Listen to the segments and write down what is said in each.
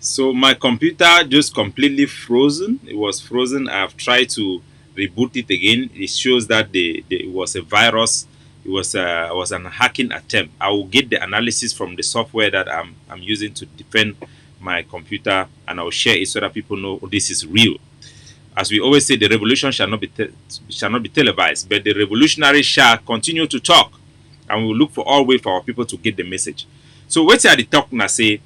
So my computer just completely frozen. It was frozen. I've tried to reboot it again. It shows that it was a virus. It was an hacking attempt. I will get the analysis from the software that I'm using to defend my computer, and I'll share it so that people know this is real. As we always say, the revolution shall not be televised, but the revolutionaries shall continue to talk, and we will look for all way for our people to get the message. So what are the talk now say?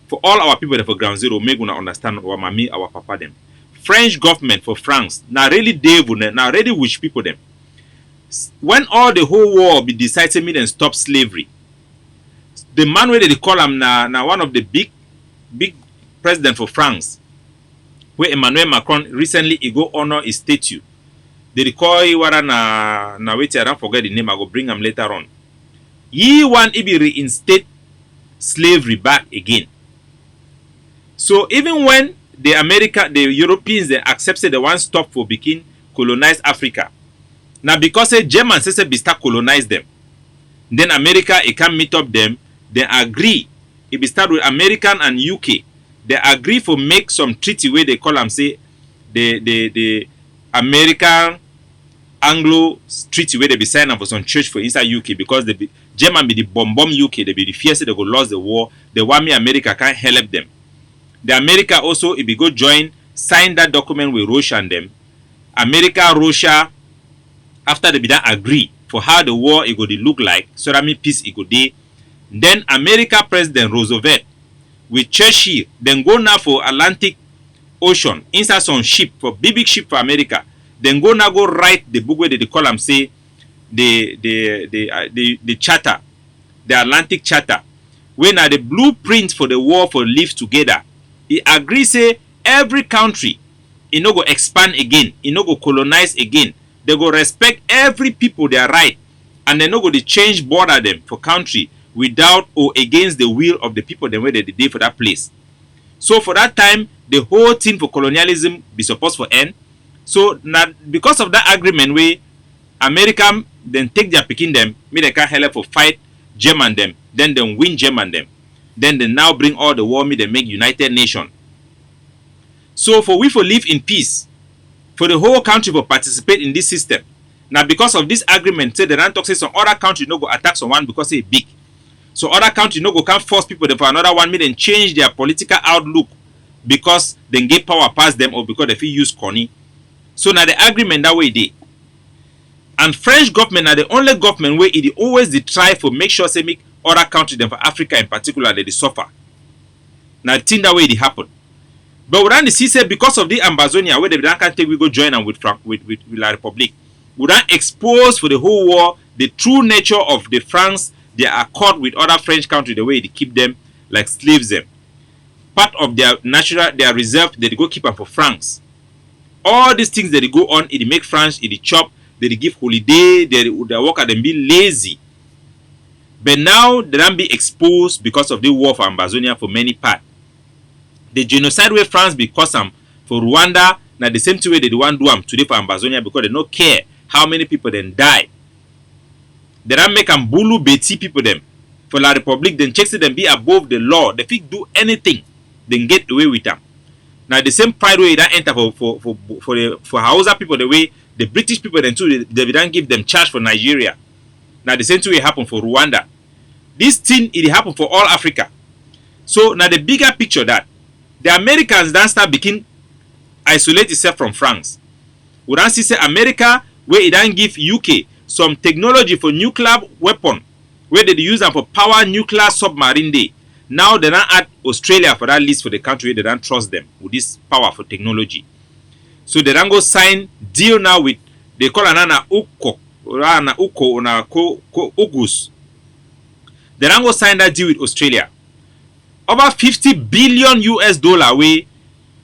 For all our people for ground zero, make una understand our mommy, our papa them. French government for France, now really devil, now really wish people them. When all the whole world be deciding me then stop slavery, the man where they call him now one of the big president for France, where Emmanuel Macron recently he go honor his statue. They call Iwara na wait, I don't forget the name, I go bring him later on. He want to be reinstate slavery back again. So even when the Europeans they accepted the one stop for begin colonize Africa. Now because the Germans say be start colonize them. Then America it can meet up them, they agree. It be start with American and UK. They agree for make some treaty where they call them say the American Anglo treaty where they be signing for some church for inside UK because the German be the bomb UK, they be the fear they go lose the war. They want me America can't help them. The America also if we go join sign that document with Russia and them. America, Russia, after they be done agree for how the war it go to look like, so that mean peace it go dey. Then America President Roosevelt with Churchill then go now for Atlantic Ocean inside some ship for big ship for America. Then go now go write the book where they call them say the charter, the Atlantic Charter, when are the blueprint for the war for live together. He agree say every country it no go expand again, it no go colonize again. They go respect every people their right, and they no go to change border them for country without or against the will of the people them where they did for that place. So for that time, the whole thing for colonialism be supposed for end. So now because of that agreement where America then take their picking them, me they can help for fight German them, then they win German them. Then they now bring all the war me they make United Nations. So for we for live in peace, for the whole country for participate in this system. Now because of this agreement, say the Rand talk say some other country no go attack someone because they big. So other country no go can force people for another one me then change their political outlook because they get power past them or because they feel use Connie. So now the agreement that way they. And French government are the only government where it always they try for make sure say make other countries them for Africa in particular they suffer. Now the thing that way it happen. But we don't see say because of the Ambazonian where they can't take we go join them with La Republic. We don't expose for the whole war the true nature of the France, their accord with other French countries, the way they keep them like slaves them. Part of their natural, their reserve, they go keep them for France. All these things that they go on, it make France, it chop, they give holiday, they work at them be lazy. But now they don't be exposed because of the war for Ambazonia for many parts. The genocide where France be cause them for Rwanda, now the same way they want do them today for Ambazonia because they don't care how many people then die. They don't make them bulu beti people them. For La Republic, then checks them be above the law. They fit do anything, then get away with them. Now the same pride way that enter for Hausa people the way the British people then too they don't give them charge for Nigeria. Now the same way happen for Rwanda. This thing it happen for all Africa. So now the bigger picture that the Americans then start begin isolate itself from France. We don't see say America where it don't give UK some technology for nuclear weapon where they use them for power nuclear submarine day. Now they don't add Australia for that list for the country where they don't trust them with this power for technology. So they don't go sign deal now with they call anana Uko Ugus. They don't go sign that deal with Australia. Over 50 billion US dollar where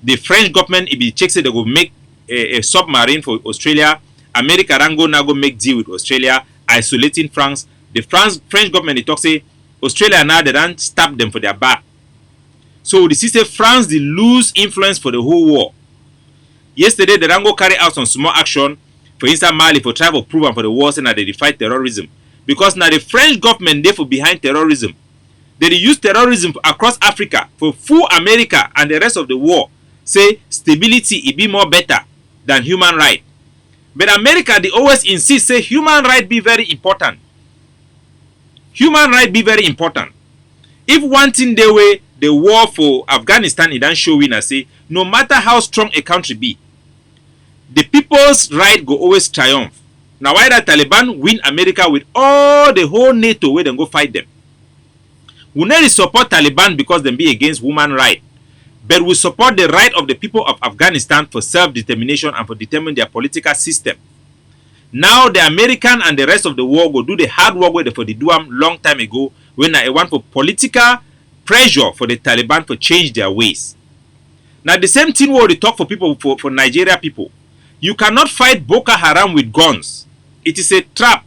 the French government if it checks it they go make a submarine for Australia. America don't go now go make deal with Australia, isolating France. The French government they talk say Australia now they don't stab them for their back. So the system France they lose influence for the whole war. Yesterday they don't go carry out some small action for instance Mali for try to prove and for the war saying that they fight terrorism. Because now the French government they for behind terrorism. They use terrorism across Africa for full America and the rest of the world. Say stability it be more better than human right. But America they always insist say human right be very important. Human right be very important. If one thing they way the war for Afghanistan it don't show we say no matter how strong a country be, the people's right go always triumph. Now why that Taliban win America with all the whole NATO where they go fight them? We not support Taliban because they be against woman right, but we support the right of the people of Afghanistan for self-determination and for determine their political system. Now the American and the rest of the world go do the hard work where they for the do them long time ago when I want for political pressure for the Taliban to change their ways. Now the same thing what they talk for people for Nigeria people. You cannot fight Boko Haram with guns. It is a trap.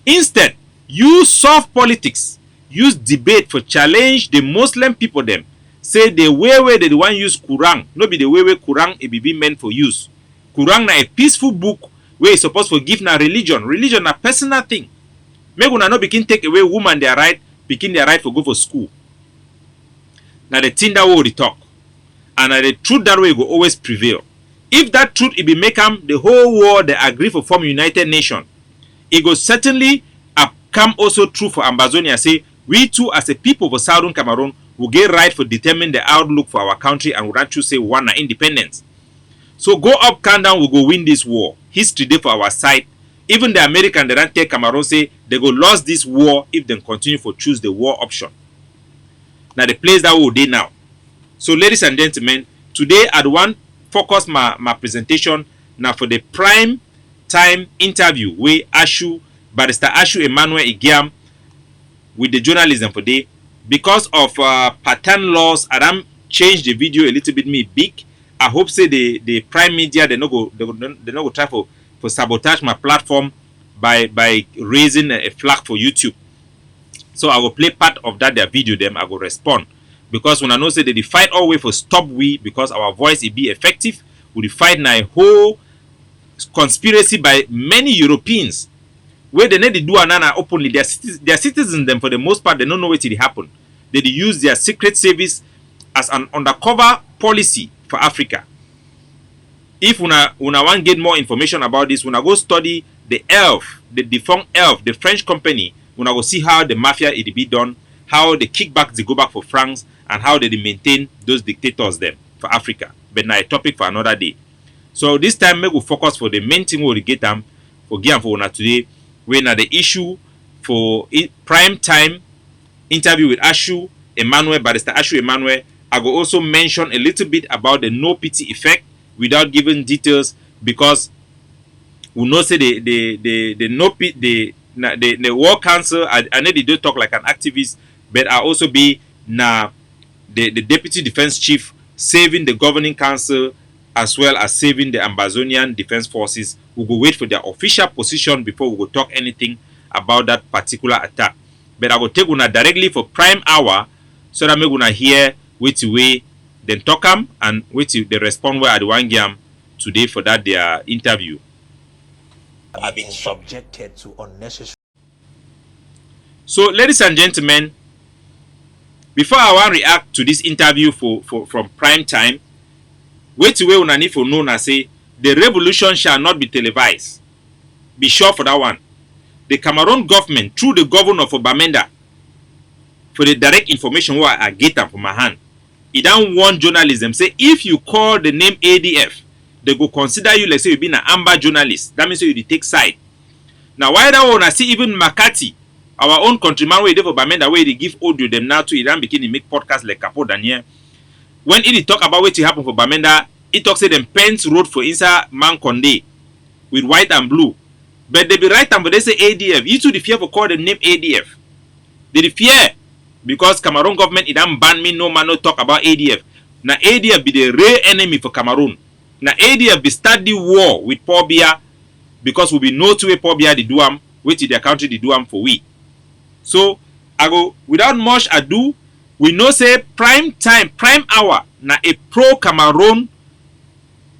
Instead, use soft politics. Use debate for challenge the Muslim people them. Say the way they want use Quran. No be the way Quran it be meant for use. Quran na a peaceful book where it's supposed to give na religion. Religion na personal thing. Make una no begin take away woman their right, begin their right for go for school. Now the thing that we talk. And the truth that way will always prevail. If that truth it be make the whole world they agree for form United Nation, it will certainly come also true for Ambazonian. Say we too as a people for Southern Cameroon will get right for determine the outlook for our country and we want to say one independence. So go up, calm down, we go win this war. History day for our side. Even the American they don't take Cameroon say they go lose this war if they continue for choose the war option. Now the place that we will do now. So ladies and gentlemen, today I want focus my presentation now for the prime time interview where Ashu, Barrister Ashu Emmanuel Igiam with the journalism for day. Because of pattern laws, I don't change the video a little bit me big. I hope say the prime media they no go try for sabotage my platform by raising a flag for YouTube. So I will play part of that their video them I will respond. Because when I know say they fight all way for stop we because our voice it be effective, we fight now a whole conspiracy by many Europeans where they need to do another openly. Their citizens them for the most part they don't know what it happen. They use their secret service as an undercover policy for Africa. If una want to get more information about this, una go study the ELF, the defunct ELF, the French company. Una go see how the mafia it be done, how the kickbacks they go back for France, and how they maintain those dictators them for Africa. But now a topic for another day. So this time we will focus for the main thing we will get them for Gian for una today. When the issue for prime time interview with Ashu Emmanuel, Barrister Ashu Emmanuel, I will also mention a little bit about the no pity effect without giving details because we know say the no pity the war council. I know they don't talk like an activist, but I also be na the deputy defense chief saving the governing council as well as saving the Ambazonian defense forces. We will wait for their official position before we will talk anything about that particular attack. But I will take una directly for prime hour so that we gonna hear which way then talk them and which the respond where the one game today for that their interview. Have been subjected to unnecessary. So ladies and gentlemen, before I want to react to this interview from prime time, wait till we una need for know na say the revolution shall not be televised. Be sure for that one. The Cameroon government, through the governor of Bamenda, for the direct information where I get them from my hand, it don't want journalism. Say if you call the name ADF, they go consider you like say you been an amber journalist. That means you take side. Now why that one I see even Makati, our own countryman where they for Bamenda where they give audio them now to Iran begin to make podcasts like Capo Daniel. When it talk about what happened for Bamenda, it talks say them Pence road for inside Mankonde with white and blue. But they be right and but they say ADF. You too the fear for call the name ADF. They the fear because Cameroon government it don't ban me no man no talk about ADF. Now ADF be the real enemy for Cameroon. Now ADF be start the war with Paul Biya because we be no two way Paul Biya they do am, which their country they do am for we. So I go without much ado, we know say prime time, prime hour na a pro Cameroon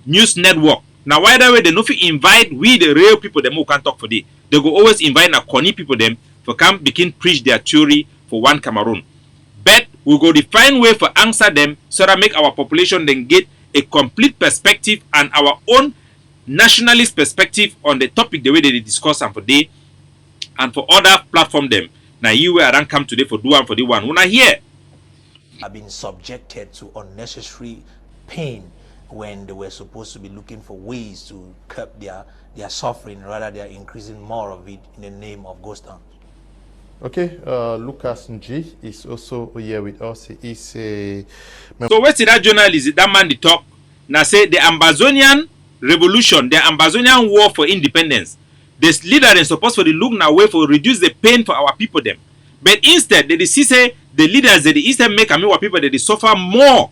news network. Now why that way they no fit invite we the real people them who can talk for day. They go always invite na Kunny people them for come begin preach their theory for one Cameroon. But we go define way for answer them so that make our population then get a complete perspective and our own nationalist perspective on the topic the way they discuss and for day and for other platform them. Now you where I don't come today for do one for the one. When I hear have been subjected to unnecessary pain when they were supposed to be looking for ways to curb their suffering, rather they are increasing more of it in the name of ghost towns. Okay, Lucas Nji is also here with us. He's a... So what's that journalist, that man the talk, now say the Ambazonian revolution, the Ambazonian war for independence, this leader is supposed to look now way for reduce the pain for our people them. But instead, they see say the leaders that instead make our people that they suffer more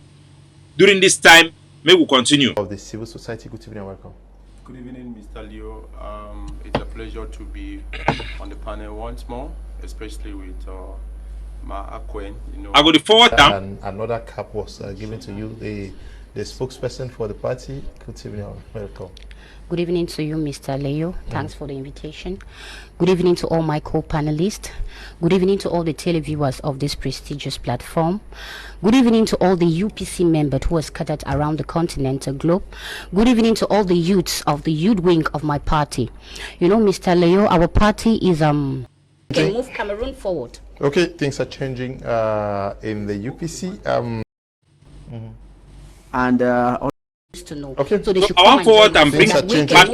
during this time. May we continue. Of the civil society, good evening and welcome. Good evening, Mr. Leo. It's a pleasure to be on the panel once more, especially with Ma Akwen. You know, I go to forward down. And another cap was given to you, the spokesperson for the party. Good evening and welcome. Good evening to you, Mr. Leo. Thanks for the invitation. Good evening to all my co-panelists. Good evening to all the televiewers of this prestigious platform. Good evening to all the UPC members who are scattered around the continental globe. Good evening to all the youths of the youth wing of my party. You know, Mr. Leo, our party is can move Cameroon forward. Okay, things are changing in the UPC. And to know. Okay. So they should I want forward and bring back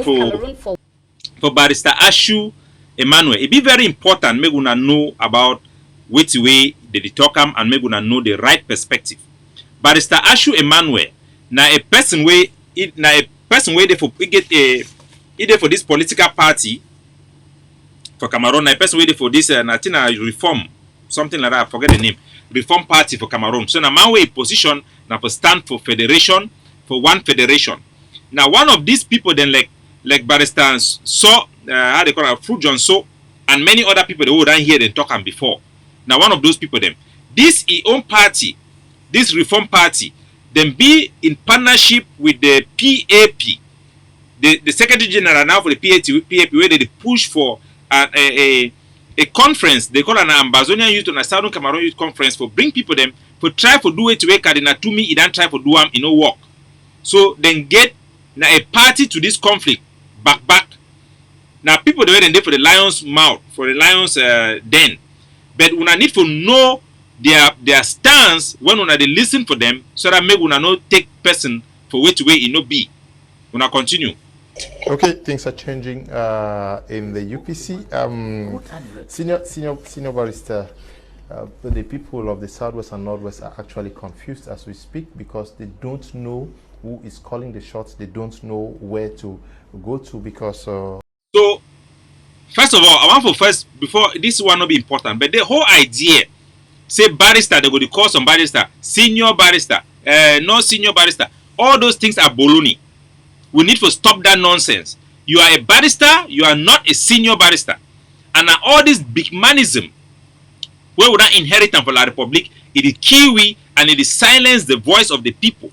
for Barrister Ashu Emmanuel. It be very important make una know about which way they talk and make una know the right perspective. Barrister Ashu Emmanuel na a person way they for get a either for this political party for Cameroon, na a person way they for this reform something like that, I forget the name, reform party for Cameroon. So na man way position na for stand for federation, for one federation. Now one of these people then like Barrister saw how they call it Fruit John so and many other people they would hear them talking before. Now one of those people them this own party, this reform party, then be in partnership with the PAP, the Secretary General now for the PAP where they push for a conference they call an Ambazonian Youth and a Southern Cameroon Youth Conference for bring people them for try for do it to work and to me it don't try for do them in no work. So then get now a party to this conflict back. Now people they were there for the lion's mouth, for the lion's den. But una need to know their stance when una they listen for them so that make una not take person for which way it no be. Una continue. Okay, things are changing in the UPC. Senior barrister, the people of the Southwest and Northwest are actually confused as we speak because they don't know who is calling the shots. They don't know where to go to because. So, first of all, I want for first before this one not be important, but the whole idea, say barrister, they go to call some barrister, senior barrister, no senior barrister. All those things are baloney. We need to stop that nonsense. You are a barrister, you are not a senior barrister, and now all this big manism, where we not inherit from La Republic, it is kiwi and it is silence the voice of the people.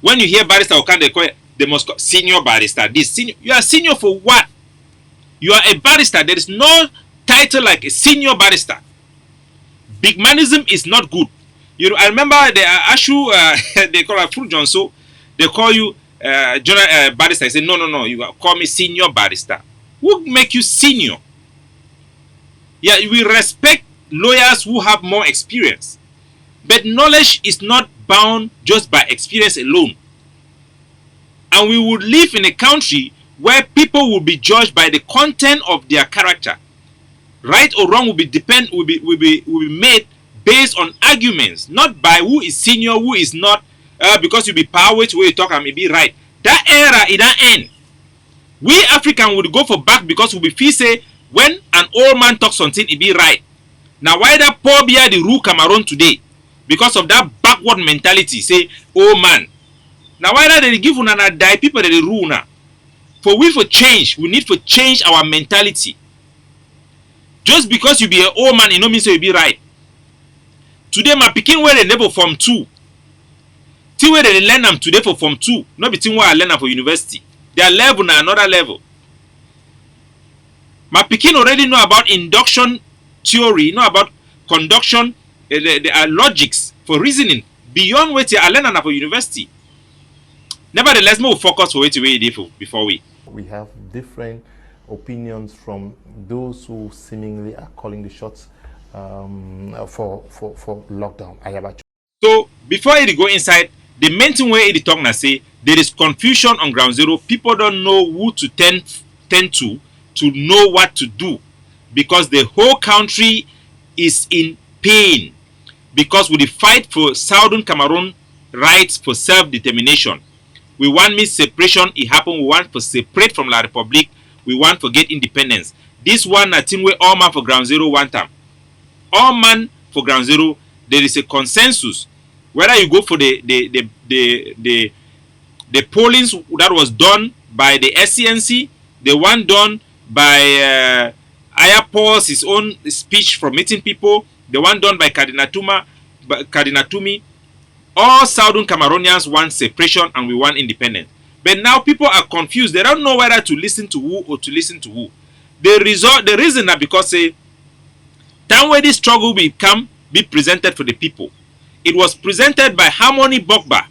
When you hear barrister, they must call senior barrister. This senior, you are senior for what? You are a barrister. There is no title like a senior barrister. Big manism is not good. You know, I remember the Ashu, they call her Fruit John, so they call you barrister. I say no. You call me senior barrister. Who make you senior? Yeah, we respect lawyers who have more experience, but knowledge is not bound just by experience alone. And we would live in a country where people will be judged by the content of their character. Right or wrong will be made based on arguments, not by who is senior, who is not. Because you be power which way you talk and may be right. That era it don't end. We African would go for back because we feel say when an old man talks something it be right. Now why that poor bear the rule Cameroon today? Because of that backward mentality, say, oh man. Now why that they give una die people that they rule now? For we for change, we need to change our mentality. Just because you be an old man, it no mean so you be right. Today my picking where they never form 2. Till where they learn them today for form 2, not between where I learn them for university. Their level na another level. My picking already know about induction theory, know about conduction there are logics for reasoning beyond what I learn at university. Nevertheless, we will focus for what we did before we. We have different opinions from those who seemingly are calling the shots for lockdown. So before it go inside, the main thing where it talk now say there is confusion on ground zero. People don't know who to tend to know what to do, because the whole country is in pain because we fight for Southern Cameroon rights for self-determination. We want me separation, it happen. We want to separate from La Republic. We want to get independence. This one, I think, where all man for ground zero want time. All man for ground zero, there is a consensus. Whether you go for the pollings that was done by the SCNC, the one done by Ayapos, his own speech from meeting people, the one done by Tumi, all Southern Cameroonians want separation and we want independence. But now people are confused. They don't know whether to listen to who or to listen to who. The reason that because time where this struggle be presented for the people. It was presented by Harmony Bogba.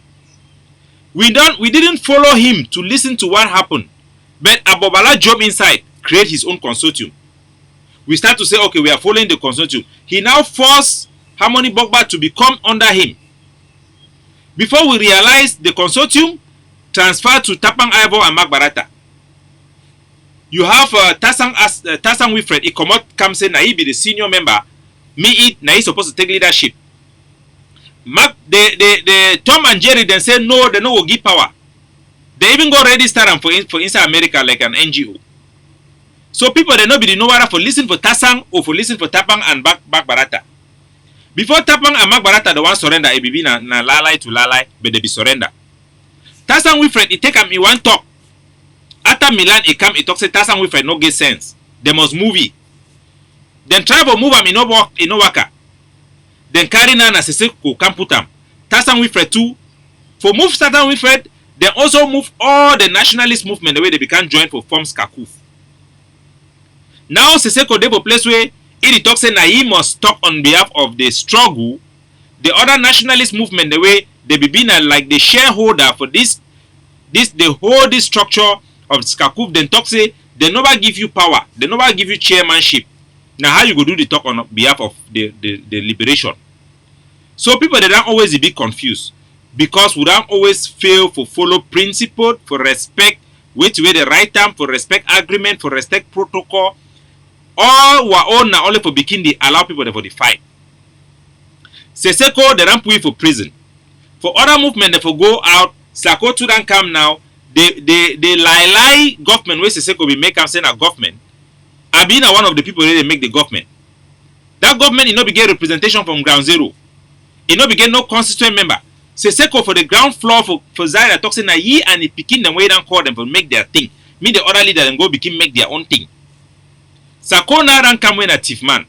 We didn't follow him to listen to what happened. But Abobala jumped inside, create his own consortium. We start to say, okay, we are following the consortium. He now forced Harmony Bogba to become under him. Before we realize, the consortium transferred to Tapang Ivo and Mark Barata. You have Tasang Wilfred. He come say, he be the senior member. He supposed to take leadership. The Tom and Jerry then say no, they no will give power. They even go register them for inside America like an NGO. So people they nobody know whether for listen for Tasang or for listen for Tapang and Back Barata. Before Tapang and Mark Barata the one surrender, it be na lalai to lalai, but they be surrender. Tasang Wilfred, he take him, he want talk. After Milan, he come, he talk say Tasang Wilfred no get sense. They must move it. Then try to move him, he no work. Then carry Nana Seseko can put him. Tasang Wilfred too. For move Tasang Wilfred, they also move all the nationalist movement the way they become join for form Skakuf. Now Seseko they for place where he talk say na he must talk on behalf of the struggle. The other nationalist movement the way they be being like the shareholder for this structure of Skakuf. Then talk say they never give you power, they never give you chairmanship. Now how you go do the talk on behalf of the liberation? So people they don't always be confused because we don't always fail for follow principle, for respect, wait to wait the right time, for respect agreement, for respect protocol. All were all now only for bikini allow people for the fight. Seseko they don't put for prison. For other movement they for go out. Sako to don't come now. They lie government where Seseko be make am say na government. I been one of the people where they make the government. That government is not be get representation from ground zero. It not be get no constituent member. Seseko for the ground floor for Zaire talk say na ye and the pikin them way don't call them for make their thing. Me the other leader then go begin make their own thing. Sako now don't come when a thief man.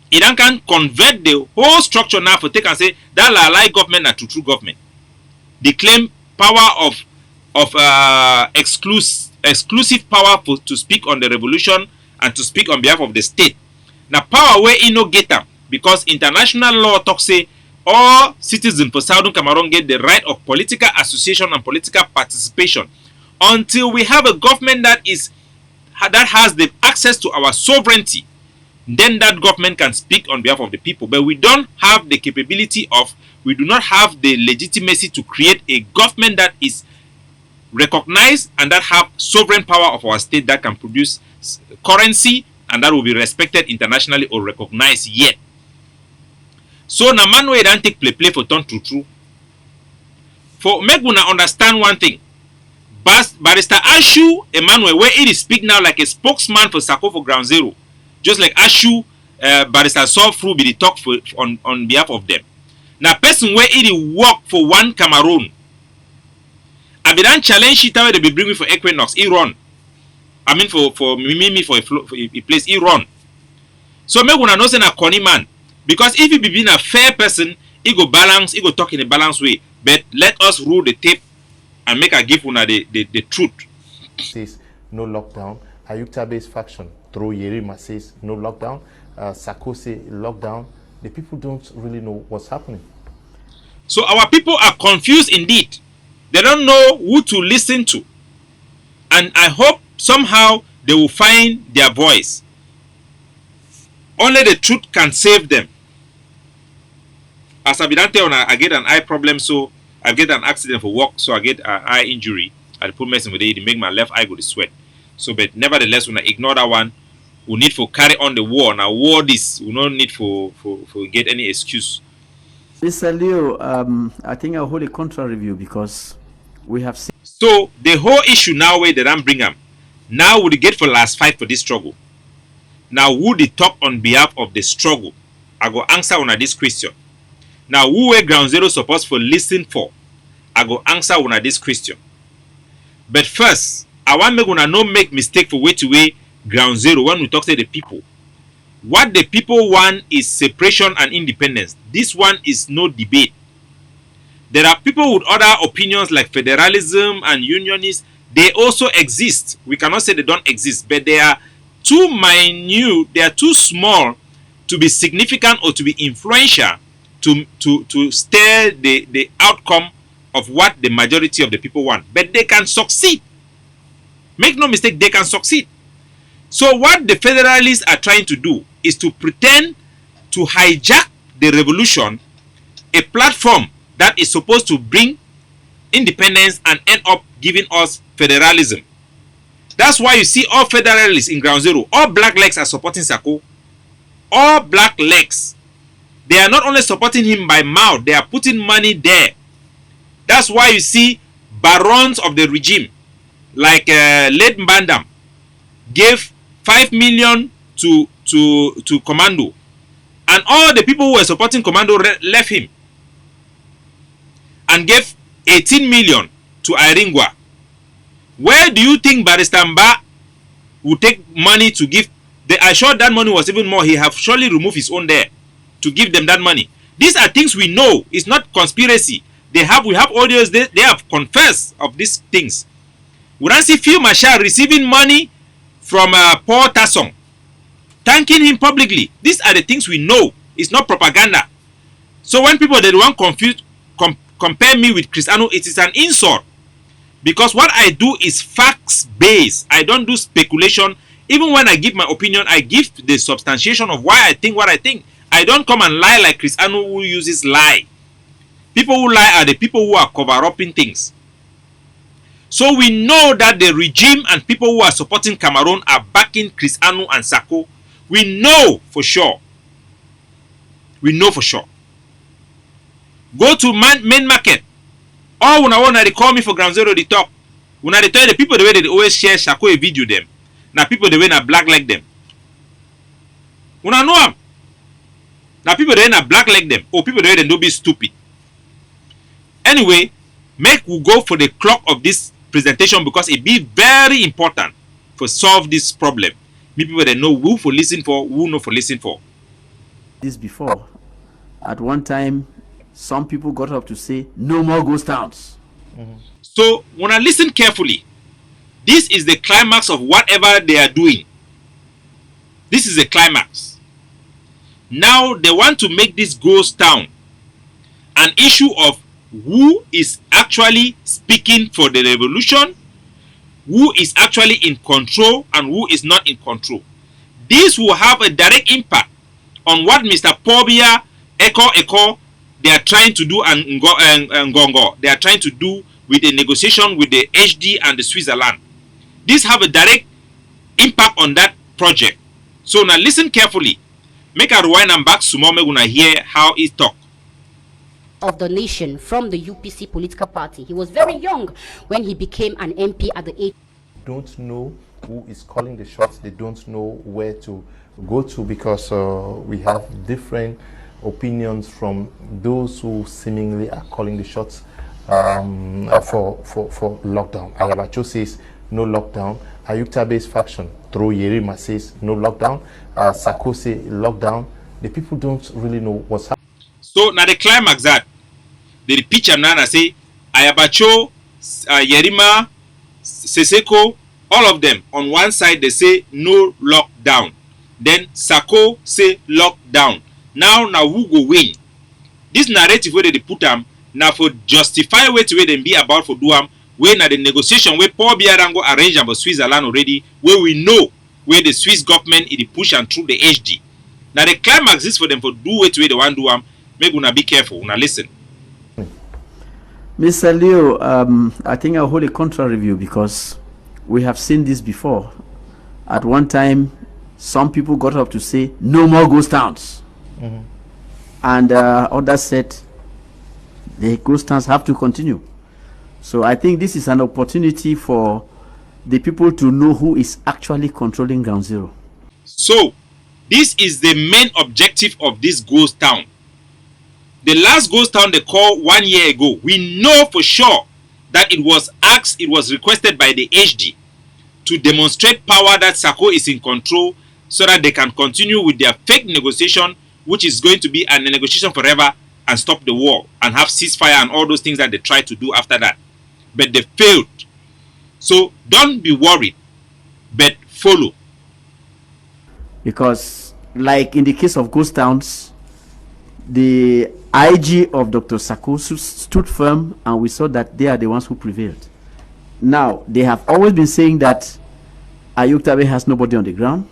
He don't can convert the whole structure now for take and say that lie government na true government. They claim power of exclusive power to speak on the revolution and to speak on behalf of the state. Now power where he no get them because international law talk say all citizens for Southern Cameroon get the right of political association and political participation. Until we have a government that has the access to our sovereignty, then that government can speak on behalf of the people. But we don't have the capability we do not have the legitimacy to create a government that is recognized and that have sovereign power of our state that can produce currency and that will be respected internationally or recognized yet. So na man we don't take play for turn true. For make una understand one thing. Barrister Ashu Emmanuel where he speak now like a spokesman for Sako for ground zero. Just like Ashu Barrister saw through be the talk on behalf of them. Now person where he work for one Cameroon. I be done challenge it where they be bring me for Equinox, he run. I mean for Mimi for a place he run. So make una know say na Kunny man. Because if he be being a fair person, he go balance, he go talk in a balanced way. But let us rule the tape and make a give una the truth. Says no lockdown. Ayukta based faction through Yerima says no lockdown. Sako say lockdown. the people don't really know what's happening. So our people are confused indeed. They don't know who to listen to. And I hope somehow they will find their voice. Only the truth can save them. As I get an eye problem, so I get an accident for work, so I get an eye injury. I put medicine with it, it make my left eye go to sweat. So, but nevertheless, when I ignore that one, we need for carry on the war. Now, war this, we don't need for get any excuse. Mr. Leo, I think I'll hold a contra review because we have seen. So the whole issue now where they don't bring them, now we get for last fight for this struggle. Now who they talk on behalf of the struggle? I go answer on this question. Now who were ground zero supposed for listen for? I go answer on this question. But first, I want me gonna not make mistake for way to way ground zero when we talk to the people. What the people want is separation and independence. This one is no debate. There are people with other opinions like federalism and unionists. They also exist. We cannot say they don't exist, but they are too minute, they are too small to be significant or to be influential to steer the outcome of what the majority of the people want. But they can succeed. Make no mistake, they can succeed. So what the federalists are trying to do is to pretend to hijack the revolution, a platform that is supposed to bring independence and end up giving us federalism. That's why you see all federalists in ground zero, all black legs are supporting Sako. All black legs. They are not only supporting him by mouth, they are putting money there. That's why you see barons of the regime, like Late Mbandam, gave 5 million to Commando. And all the people who were supporting Commando left him. And gave 18 million to Iringwa. Where do you think Barrister Mba would take money to give? I sure that money was even more. He have surely removed his own there to give them that money. These are things we know. It's not conspiracy. We have audios. They have confessed of these things. We don't see Phil Mashar receiving money from Paul Tasson, thanking him publicly. These are the things we know. It's not propaganda. So when people they want compare me with Chris Anu, it is an insult. Because what I do is facts based. I don't do speculation. Even when I give my opinion, I give the substantiation of why I think what I think. I don't come and lie like Chris Anu who uses lie. People who lie are the people who are cover-upping things. So we know that the regime and people who are supporting Cameroon are backing Chris Anu and Sako. We know for sure. We know for sure. Go to main market. All when they call me for ground zero, they talk. When they tell the people the way they always share Sako a video them. Now people the way na black like them. When I know them. Now people the way na black like them. Or people the way they don't be stupid. Anyway, make we go for the clock of this presentation because it be very important for solve this problem. Me people that know who for listen for, who know for listen for. This before, at one time, some people got up to say, no more ghost towns. So, when I listen carefully, this is the climax of whatever they are doing. This is the climax. Now, they want to make this ghost town an issue of who is actually speaking for the revolution, who is actually in control, and who is not in control. This will have a direct impact on what Mr. Pobia, Eko, they are trying to do, and Ngongo, they are trying to do with a negotiation with the HD and the Switzerland. This have a direct impact on that project. So now listen carefully. Make a rewind and back some more. We're gonna hear how he talk. Of the nation from the UPC political party. He was very young when he became an MP at the age. Don't know who is calling the shots. They don't know where to go to because we have different opinions from those who seemingly are calling the shots for lockdown. Ayabacho says no lockdown. Ayukta-based faction through Yerima says no lockdown. Sako say lockdown. The people don't really know what's happening. So now the climax that the picture now say Ayabacho, Yerima, Seseko, all of them on one side they say no lockdown. Then Sako say lockdown. now who go win? This narrative where they put am now for justify wetin wey dem be about for do am, wey na the negotiation wey Paul Biarango arrange am for Switzerland already, where we know where the Swiss government is push am through the HD. Now the climax is for them for do wetin wey they want do am. Make una be careful, una listen. Mr. Leo, I think I'll hold a contra review because we have seen this before. At one time, some people got up to say, no more ghost towns. And others said, the ghost towns have to continue. So I think this is an opportunity for the people to know who is actually controlling Ground Zero. So, this is the main objective of this ghost town. The last ghost town they called 1 year ago, we know for sure that it was asked, it was requested by the HD to demonstrate power that Sako is in control so that they can continue with their fake negotiation, which is going to be a negotiation forever and stop the war and have ceasefire and all those things that they tried to do after that. But they failed. So don't be worried, but follow. Because like in the case of ghost towns, the IG of Dr. Sako stood firm and we saw that they are the ones who prevailed. Now, they have always been saying that Ayuktabe has nobody on the ground,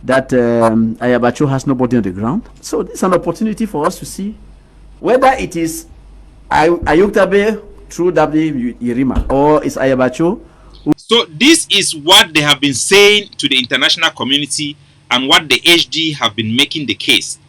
that Ayabacho has nobody on the ground. So this is an opportunity for us to see whether it is Ayuktabe through W. Yerima or is Ayabacho. So this is what they have been saying to the international community and what the HD have been making the case.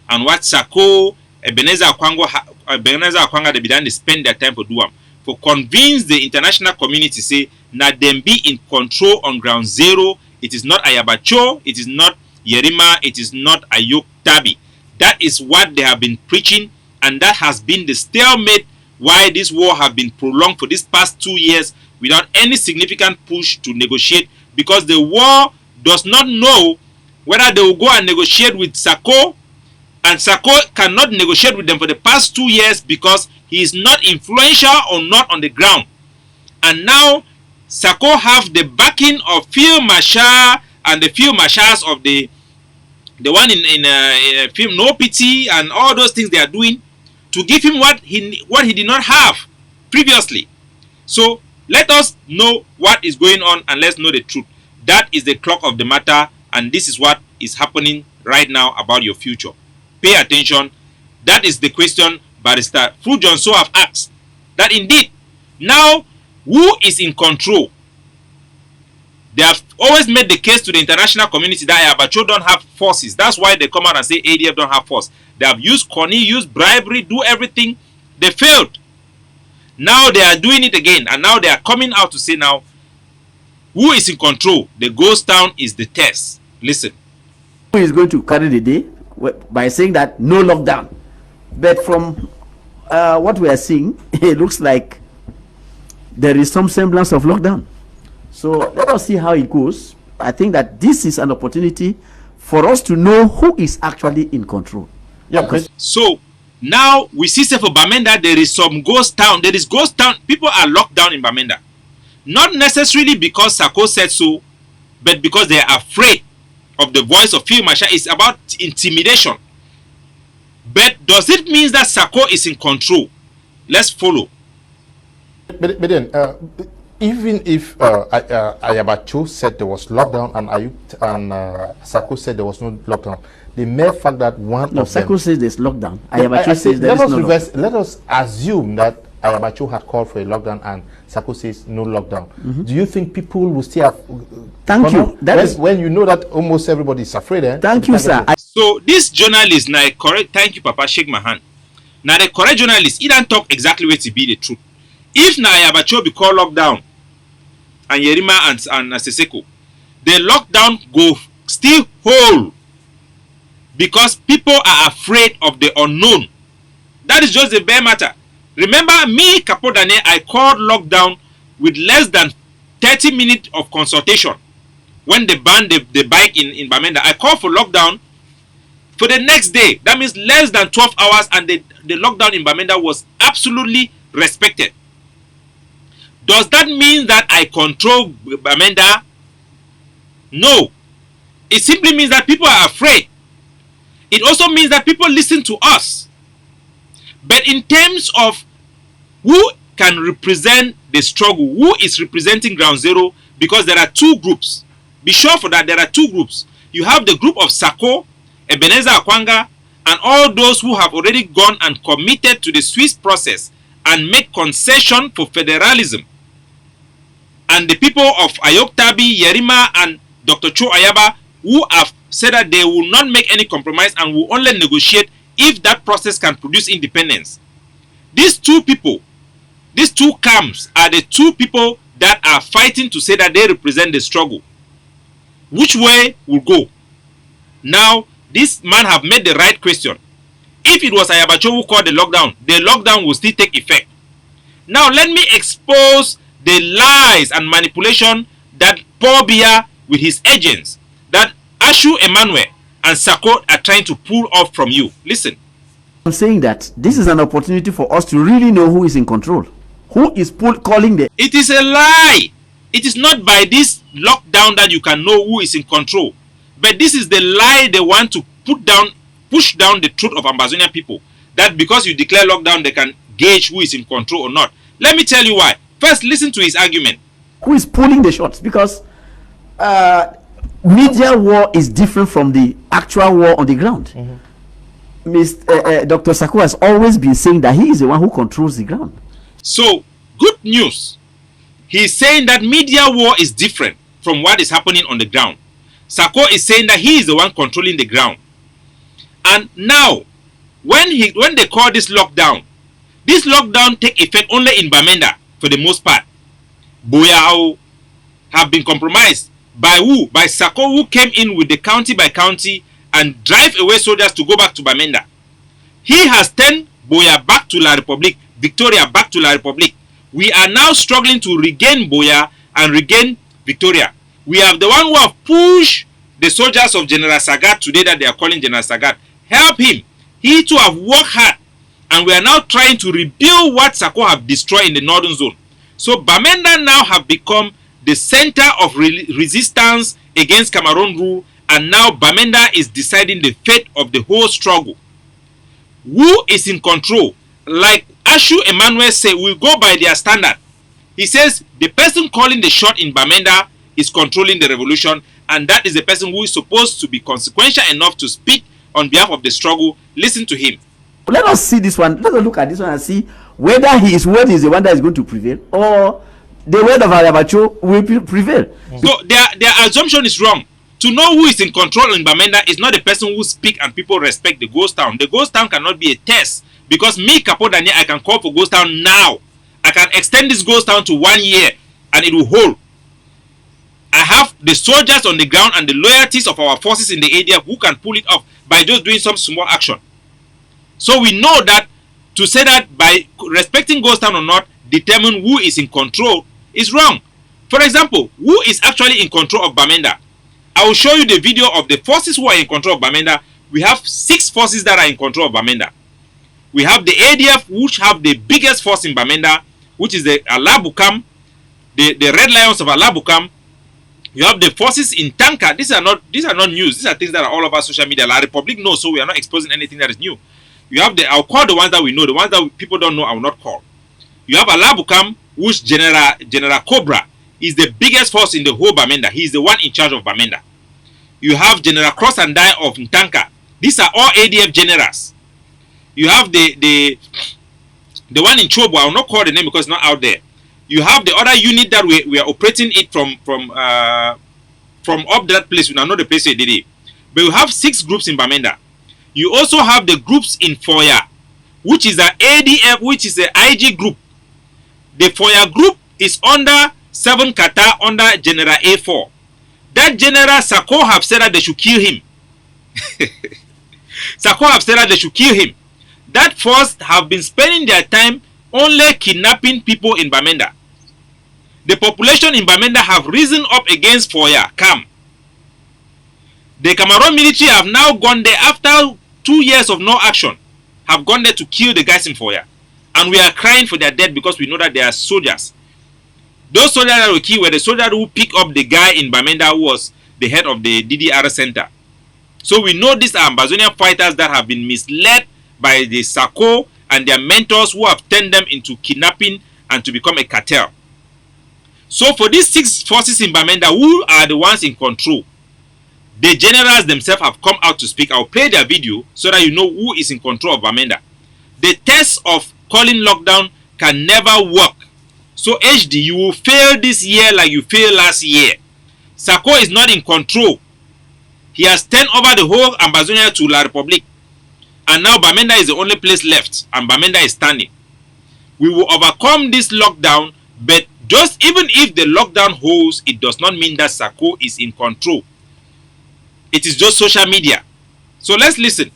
And what Sako, Ebenezer Akwanga, they spend their time for do for convince the international community say na them be in control on Ground Zero. It is not Ayabacho, it is not Yerima, it is not Ayuk Tabi. That is what they have been preaching, and that has been the stalemate why this war have been prolonged for these past 2 years without any significant push to negotiate, because the war does not know whether they will go and negotiate with Sako, and Sako cannot negotiate with them for the past 2 years because he is not influential or not on the ground. And now Sako have the backing of Field Marshal and the Field Marshals of the one in film No Pity and all those things they are doing to give him what he did not have previously. So let us know what is going on and let's know the truth. That is the clock of the matter, and this is what is happening right now about your future. Pay attention. That is the question Barrister Fu Johnson have asked. That indeed, now who is in control? They have always made the case to the international community that Ayabacho don't have forces. That's why they come out and say ADF don't have force. They have used Connie, used bribery, do everything. They failed. Now they are doing it again, and now they are coming out to say now who is in control. The ghost town is the test. Listen. Who is going to carry the day by saying that no lockdown? But from what we are seeing, it looks like there is some semblance of lockdown. So let us see how it goes. I think that this is an opportunity for us to know who is actually in control. Yeah. So now we see for Bamenda there is some ghost town. There is ghost town. People are locked down in Bamenda. Not necessarily because Sako said so, but because they are afraid of the voice of Field Marshal. It's about intimidation. But does it mean that Sako is in control? Let's follow. But then, even if Ayabacho said there was lockdown and Sako said there was no lockdown, the mere fact that Sako says there's lockdown. Ayabacho says there is no lockdown. Let us assume that Ayabacho had called for a lockdown and Sako says no lockdown. Do you think people will still have? Thank you. When you know that almost everybody is afraid. Thank you, sir. So this journalist now correct. Thank you, Papa. Shake my hand. Now the correct journalist, he don't talk exactly what to be the truth. If now Ayabacho be called lockdown and Yerima and Seseko, the lockdown go still hold because people are afraid of the unknown. That is just the bare matter. Remember me, Capo Daniel, I called lockdown with less than 30 minutes of consultation when they banned the bike in Bamenda. I called for lockdown for the next day. That means less than 12 hours, and the lockdown in Bamenda was absolutely respected. Does that mean that I control Bamenda? No. It simply means that people are afraid. It also means that people listen to us. But in terms of who can represent the struggle, who is representing Ground Zero, because there are two groups. Be sure for that, there are two groups. You have the group of Sako, Ebenezer Akwanga, and all those who have already gone and committed to the Swiss process and made concession for federalism. And the people of Ayoktabi, Yerima, and Dr. Cho Ayaba, who have said that they will not make any compromise and will only negotiate if that process can produce independence. These two people, these two camps are the two people that are fighting to say that they represent the struggle. Which way will go? Now, this man have made the right question. If it was Ayabacho who called the lockdown will still take effect. Now, let me expose the lies and manipulation that Paul Biya with his agents, that Ashu, Emmanuel, and Sako are trying to pull off from you. Listen. I'm saying that this is an opportunity for us to really know who is in control. Who is calling the... It is a lie. It is not by this lockdown that you can know who is in control. But this is the lie they want to push down the truth of Ambazonian people. That because you declare lockdown, they can gauge who is in control or not. Let me tell you why. First, listen to his argument. Who is pulling the shots? Because media war is different from the actual war on the ground. Dr. Sako has always been saying that he is the one who controls the ground. So, good news. He's saying that media war is different from what is happening on the ground. Sako is saying that he is the one controlling the ground. And now, when they call this lockdown take effect only in Bamenda for the most part. Boyao have been compromised by who? By Sako, who came in with the county by county and drive away soldiers to go back to Bamenda. He has turned Boya back to La Republique, Victoria back to La Republique. We are now struggling to regain Boya and regain Victoria. We have the one who have pushed the soldiers of General Sagat today that they are calling General Sagat. Help him. He too have worked hard. And we are now trying to rebuild what Sako have destroyed in the northern zone. So Bamenda now have become the center of resistance against Cameroon rule. And now Bamenda is deciding the fate of the whole struggle. Who is in control? Like Ashu Emmanuel say, we go by their standard. He says the person calling the shot in Bamenda is controlling the revolution, and that is the person who is supposed to be consequential enough to speak on behalf of the struggle. Listen to him. Let us see this one. Let us look at this one and see whether his word is the one that is going to prevail or the word of Ayabacho will prevail. So their assumption is wrong. To know who is in control in Bamenda is not the person who speaks and people respect the ghost town. The ghost town cannot be a test. Because me, Capo Daniel, I can call for ghost town now. I can extend this ghost town to 1 year and it will hold. I have the soldiers on the ground and the loyalties of our forces in the ADF who can pull it off by just doing some small action. So we know that to say that by respecting ghost town or not, determine who is in control is wrong. For example, who is actually in control of Bamenda? I will show you the video of the forces who are in control of Bamenda. We have 6 forces that are in control of Bamenda. We have the ADF, which have the biggest force in Bamenda, which is the Alabukam, the Red Lions of Alabukam. You have the forces in Tanka. These are not news. These are things that are all over social media. La Republic knows, so we are not exposing anything that is new. You have I'll call the ones that we know. The ones that people don't know, I will not call. You have Alabukam, which General Cobra is the biggest force in the whole Bamenda. He is the one in charge of Bamenda. You have General Cross and Die of Ntanka. These are all ADF generals. You have the one in Chobo. I will not call the name because it's not out there. You have the other unit that we are operating it from up that place. We don't know the place they did it. But we have 6 groups in Bamenda. You also have the groups in Foya, which is an ADF, which is an IG group. The Foya group is under 7 Kata under General A4. That General Sako have said that they should kill him. Sako have said that they should kill him. That force have been spending their time only kidnapping people in Bamenda. The population in Bamenda have risen up against Foya, Kam. The Cameroon military have now gone there after 2 years of no action, have gone there to kill the guys in Foya. And we are crying for their death because we know that they are soldiers. Those soldiers that were killed were the soldiers who picked up the guy in Bamenda who was the head of the DDR center. So we know these are Ambazonian fighters that have been misled by the SACO and their mentors who have turned them into kidnapping and to become a cartel. So for these 6 forces in Bamenda who are the ones in control, the generals themselves have come out to speak. I'll play their video so that you know who is in control of Bamenda. The test of calling lockdown can never work. So HD, you will fail this year like you failed last year. SACO is not in control. He has turned over the whole Ambazonia to La Republique. And now Bamenda is the only place left. And Bamenda is standing. We will overcome this lockdown. But just even if the lockdown holds, it does not mean that SACO is in control. It is just social media. So let's listen.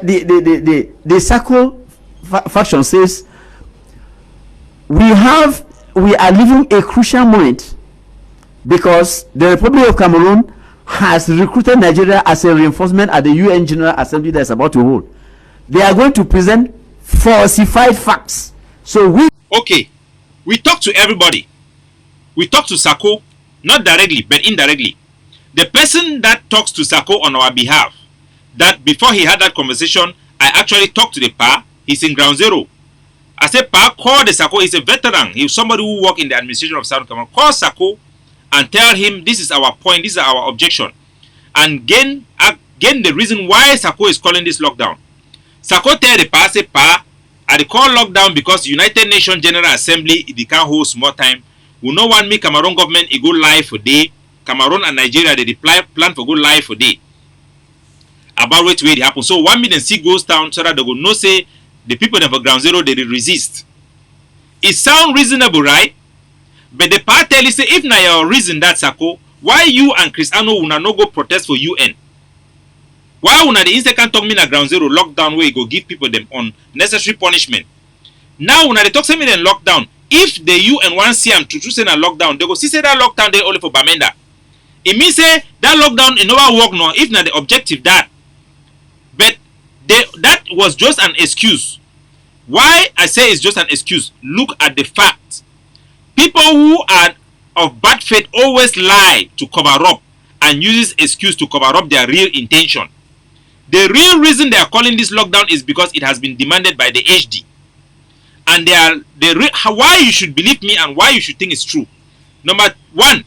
The SACO faction says we are living a crucial moment because the Republic of Cameroon has recruited Nigeria as a reinforcement at the UN General Assembly that is about to hold. They are going to present falsified facts. So we talk to everybody. We talk to SACO, not directly but indirectly. The person that talks to SACO on our behalf, that before he had that conversation, I actually talked to the PA. He's in Ground Zero. I said, PA, call the SACO. He's a veteran. He's somebody who works in the administration of Southern Cameroon. Call SACO and tell him this is our point, this is our objection, and gain the reason why SACO is calling this lockdown. SACO tell the PA, say, PA, I call lockdown because the United Nations General Assembly, they can't hold small time. We no want me Cameroon government, it go live for day. Cameroon and Nigeria, they plan for go live for day. About which way it happen. So 1 million C goes down so that they will know say the people of Ground Zero, they resist. It sound reasonable, right? But the part tell you say, if na your reason that SACO, why you and Cristiano una no go protest for UN? Why una the instant can talk me na Ground Zero lockdown where you go give people them unnecessary punishment? Now una they talk say me then lockdown. If the UN want see am to say na lockdown, they go see say that lockdown they only for Bamenda. It means say that lockdown it never work no. If na the objective that, but that was just an excuse. Why I say it's just an excuse? Look at the fact. People who are of bad faith always lie to cover up and use this excuse to cover up their real intention. The real reason they are calling this lockdown is because it has been demanded by the HD. And why you should believe me and why you should think it's true. Number 1,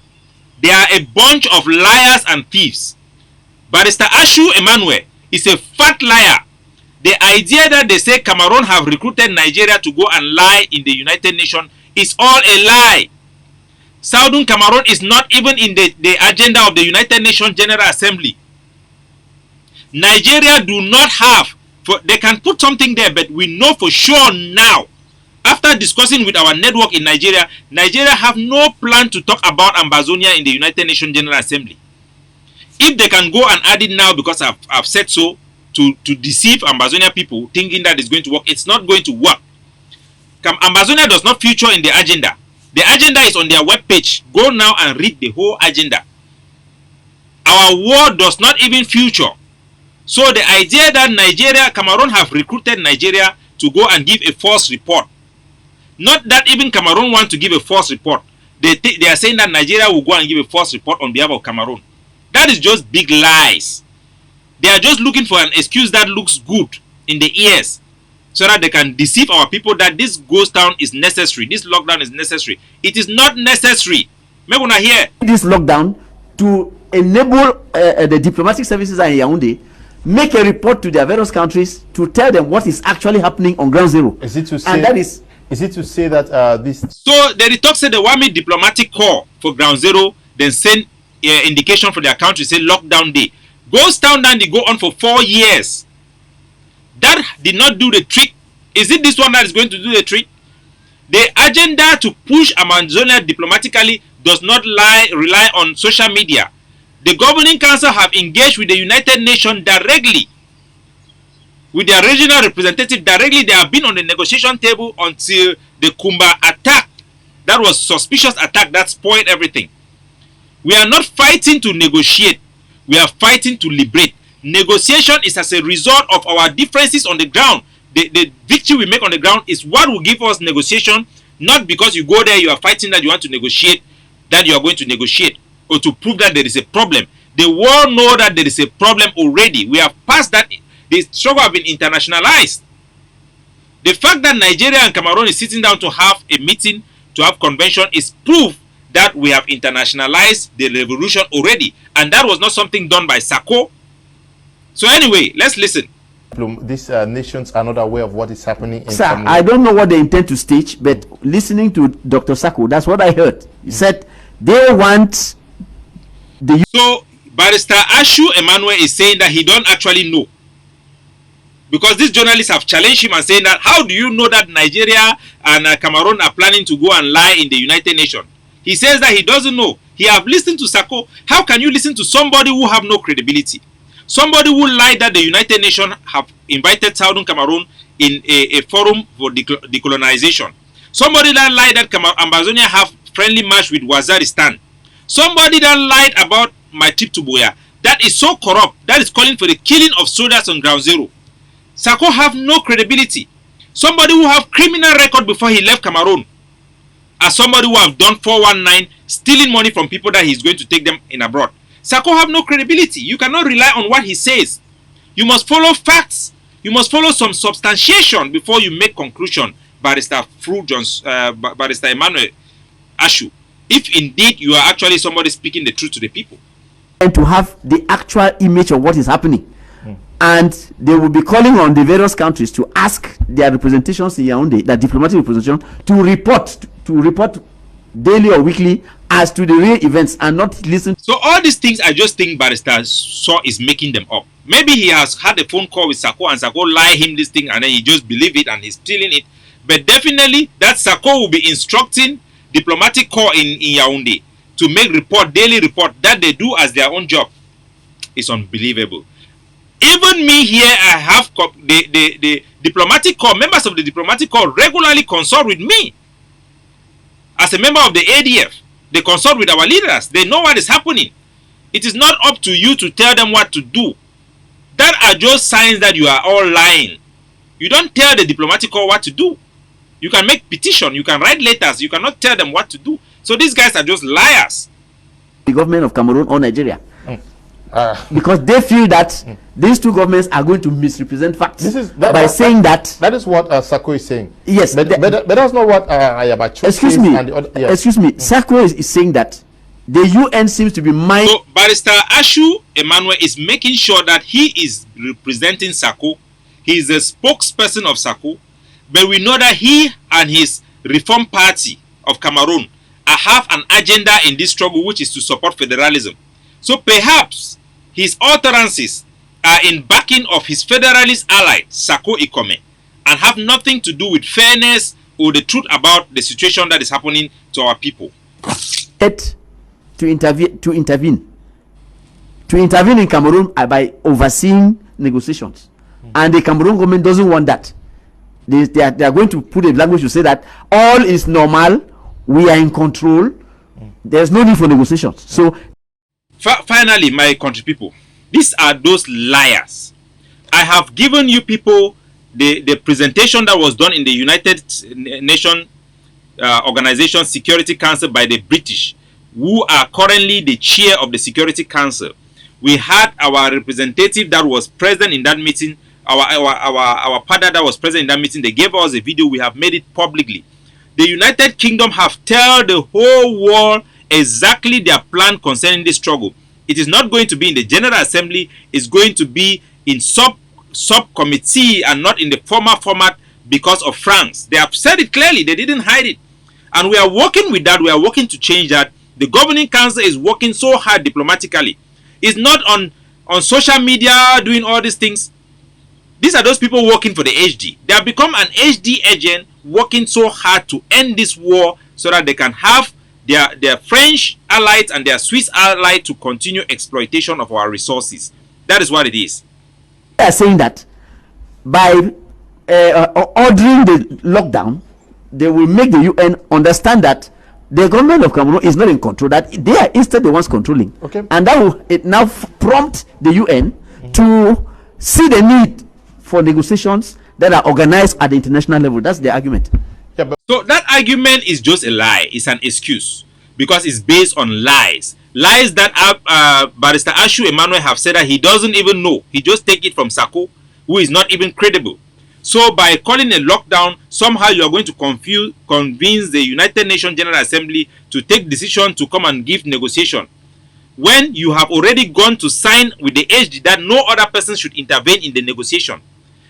they are a bunch of liars and thieves. Barrister Ashu Emmanuel is a fat liar. The idea that they say Cameroon have recruited Nigeria to go and lie in the United Nations is all a lie. Southern Cameroon is not even in the agenda of the United Nations General Assembly. Nigeria do not have, they can put something there, but we know for sure now, after discussing with our network in Nigeria, Nigeria have no plan to talk about Ambazonia in the United Nations General Assembly. If they can go and add it now because I've said so, to deceive Ambazonian people thinking that it's going to work, it's not going to work. Ambazonia does not feature in the agenda. The agenda is on their webpage. Go now and read the whole agenda. Our war does not even feature. So the idea that Cameroon have recruited Nigeria to go and give a false report. Not that even Cameroon want to give a false report. They are saying that Nigeria will go and give a false report on behalf of Cameroon. That is just big lies. They are just looking for an excuse that looks good in the ears so that they can deceive our people that this ghost town is necessary. This lockdown is necessary. It is not necessary. Maybe when I hear this lockdown to enable the diplomatic services in Yaoundé make a report to their various countries to tell them what is actually happening on Ground Zero. Is it to say, and that is it to say that this? So the talk said they want me diplomatic call for Ground Zero, then send indication for their country say lockdown day. Ghost town then they go on for 4 years. That did not do the trick. Is it this one that is going to do the trick? The agenda to push Amazonia diplomatically does not rely on social media. The governing council have engaged with the United Nations directly. With their regional representative directly, they have been on the negotiation table until the Kumba attack. That was suspicious attack that spoiled everything. We are not fighting to negotiate. We are fighting to liberate. Negotiation is as a result of our differences on the ground. The victory we make on the ground is what will give us negotiation, not because you go there, you are fighting that you want to negotiate, that you are going to negotiate, or to prove that there is a problem. The world know that there is a problem already. We have passed that. The struggle have been internationalized. The fact that Nigeria and Cameroon is sitting down to have a meeting, to have convention, is proof that we have internationalized the revolution already. And that was not something done by Sako. So anyway, let's listen. These nations are not aware of what is happening in Sir, Cameroon. I don't know what they intend to stage, but listening to Dr. Sako, that's what I heard. He said they want the... So Barrister Ashu Emmanuel is saying that he don't actually know. Because these journalists have challenged him and saying that, how do you know that Nigeria and Cameroon are planning to go and lie in the United Nations? He says that he doesn't know. He have listened to Sako. How can you listen to somebody who have no credibility? Somebody who lied that the United Nations have invited Southern Cameroon in a forum for decolonization. Somebody that lied that Ambazonian have friendly match with Waziristan. Somebody that lied about my trip to Boya. That is so corrupt. That is calling for the killing of soldiers on ground zero. Sako have no credibility. Somebody who have criminal record before he left Cameroon. As somebody who have done 419, stealing money from people that he's going to take them in abroad. Sako have no credibility. You cannot rely on what he says. You must follow facts. You must follow some substantiation before you make conclusion. Barrister Barrister Emmanuel Ashu. If indeed you are actually somebody speaking the truth to the people. And to have the actual image of what is happening. And they will be calling on the various countries to ask their representations in Yaoundé, the diplomatic representation, to report daily or weekly as to the real events and not listen. So all these things, I just think Barrister Shaw is making them up. Maybe he has had a phone call with Sako and Sako lie him this thing and then he just believe it and he's stealing it. But definitely that Sako will be instructing diplomatic corps in Yaoundé to make daily report that they do as their own job. It's unbelievable. Even me here, I have the diplomatic corps, members of the diplomatic corps regularly consult with me. As a member of the ADF, they consult with our leaders. They know what is happening. It is not up to you to tell them what to do. That are just signs that you are all lying. You don't tell the diplomatic corps what to do. You can make petition, you can write letters, you cannot tell them what to do. So these guys are just liars. The government of Cameroon or Nigeria. Because they feel that these two governments are going to misrepresent facts by saying that. That is what Sako is saying. Yes, but that's not what Ayabacho excuse says me. and the other, yes. Excuse me. Sako is saying that the UN seems to be So Barrister Ashu Emmanuel is making sure that he is representing Sako. He is the spokesperson of Sako. But we know that he and his Reform Party of Cameroon have an agenda in this struggle, which is to support federalism. So perhaps his utterances are in backing of his federalist ally, Sako Ikome, and have nothing to do with fairness or the truth about the situation that is happening to our people. To intervene in Cameroon by overseeing negotiations. And the Cameroon government doesn't want that. They are going to put a language to say that all is normal, we are in control, there's no need for negotiations. So finally, my country people, these are those liars. I have given you people the presentation that was done in the United Nations Organization Security Council by the British, who are currently the chair of the Security Council. We had our representative that was present in that meeting, our partner that was present in that meeting. They gave us a video. We have made it publicly. The United Kingdom have told the whole world exactly their plan concerning this struggle. It is not going to be in the General Assembly. It's going to be in subcommittee and not in the former format because of France. They have said it clearly. They didn't hide it. And we are working with that. We are working to change that. The governing council is working so hard diplomatically. It's not on social media doing all these things. These are those people working for the HD. They have become an HD agent working so hard to end this war so that they can have their French allies and their Swiss allies to continue exploitation of our resources. That is what it is. They are saying that by ordering the lockdown, they will make the UN understand that the government of Cameroon is not in control, that they are instead the ones controlling. Okay. And that will now prompt the UN to see the need for negotiations that are organized at the international level. That's the argument. So that argument is just a lie. It's an excuse because it's based on lies. Lies that Barrister Ashu Emmanuel have said that he doesn't even know. He just take it from Sako, who is not even credible. So by calling a lockdown, somehow you are going to convince the United Nations General Assembly to take decision to come and give negotiation, when you have already gone to sign with the HD that no other person should intervene in the negotiation.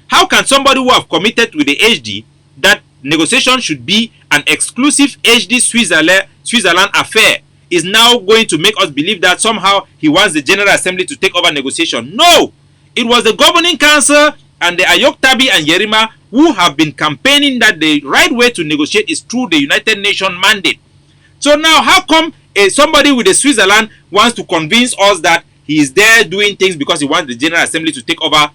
How can somebody who have committed with the HD that negotiation should be an exclusive HD Switzerland affair is now going to make us believe that somehow he wants the General Assembly to take over negotiation? No! It was the Governing Council and the Ayoktabi and Yerima who have been campaigning that the right way to negotiate is through the United Nations mandate. So now how come somebody with the Switzerland wants to convince us that he is there doing things because he wants the General Assembly to take over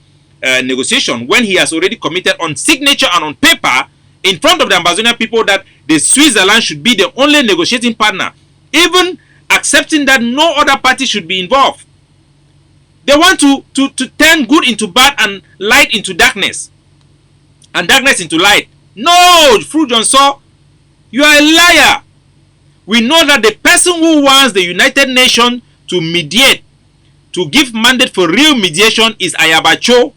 negotiation, when he has already committed on signature and on paper in front of the Ambazonian people that the Switzerland should be the only negotiating partner, even accepting that no other party should be involved? They want to turn good into bad and light into darkness and darkness into light. No, Fru Johnson, you are a liar. We know that the person who wants the United Nations to mediate, to give mandate for real mediation, is Ayabacho